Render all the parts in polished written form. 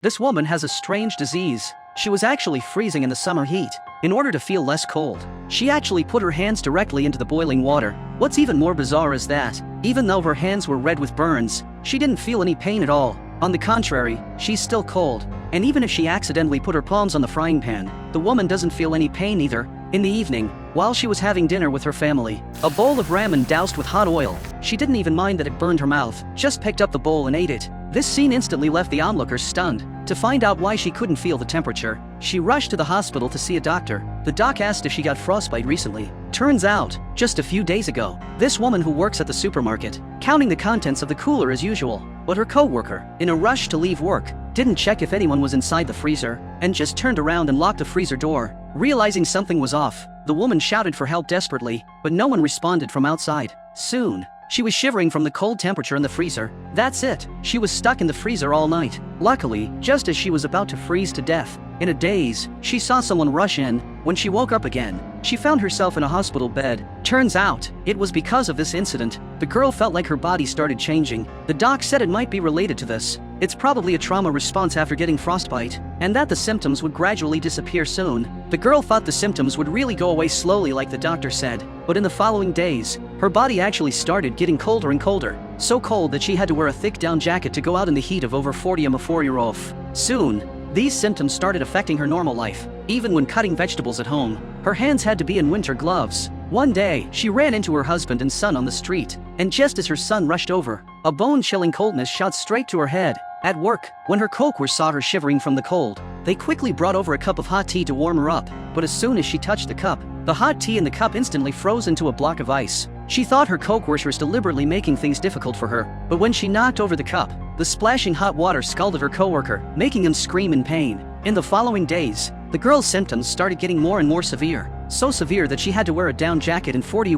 This woman has a strange disease. She was actually freezing in the summer heat. In order to feel less cold, she actually put her hands directly into the boiling water. What's even more bizarre is that, even though her hands were red with burns, she didn't feel any pain at all. On the contrary, she's still cold. And even if she accidentally put her palms on the frying pan, the woman doesn't feel any pain either. In the evening, while she was having dinner with her family, a bowl of ramen doused with hot oil, she didn't even mind that it burned her mouth, just picked up the bowl and ate it. This scene instantly left the onlookers stunned. To find out why she couldn't feel the temperature, she rushed to the hospital to see a doctor. The doc asked if she got frostbite recently. Turns out, just a few days ago, this woman who works at the supermarket, counting the contents of the cooler as usual, but her co-worker, in a rush to leave work, didn't check if anyone was inside the freezer, and just turned around and locked the freezer door. Realizing something was off, the woman shouted for help desperately, but no one responded from outside. Soon, she was shivering from the cold temperature in the freezer. That's it, she was stuck in the freezer all night. Luckily, just as she was about to freeze to death, in a daze, she saw someone rush in. When she woke up again, she found herself in a hospital bed. Turns out, it was because of this incident. The girl felt like her body started changing. The doc said it might be related to this. It's probably a trauma response after getting frostbite, and that the symptoms would gradually disappear soon. The girl thought the symptoms would really go away slowly like the doctor said, but in the following days, her body actually started getting colder and colder. So cold that she had to wear a thick down jacket to go out in the heat of over 40 4-year-old. Soon, these symptoms started affecting her normal life. Even when cutting vegetables at home, her hands had to be in winter gloves. One day, she ran into her husband and son on the street, and just as her son rushed over, a bone-chilling coldness shot straight to her head. At work, when her coworkers saw her shivering from the cold, they quickly brought over a cup of hot tea to warm her up, but as soon as she touched the cup, the hot tea in the cup instantly froze into a block of ice. She thought her coworkers were deliberately making things difficult for her, but when she knocked over the cup, the splashing hot water scalded her coworker, making him scream in pain. In the following days, the girl's symptoms started getting more and more severe, so severe that she had to wear a down jacket in 40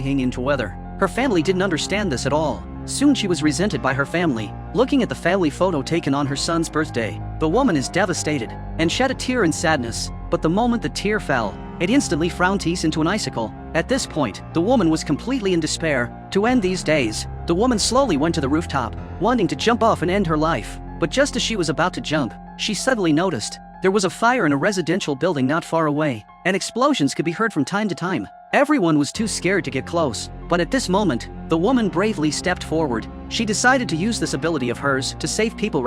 hanging into weather. Her family didn't understand this at all. Soon she was resented by her family. Looking at the family photo taken on her son's birthday, the woman is devastated and shed a tear in sadness, but the moment the tear fell, it instantly frowned teeth into an icicle. At this point, the woman was completely in despair. To end these days, the woman slowly went to the rooftop, wanting to jump off and end her life. But just as she was about to jump, she suddenly noticed there was a fire in a residential building not far away, and explosions could be heard from time to time. Everyone was too scared to get close, but at this moment, the woman bravely stepped forward. She decided to use this ability of hers to save people.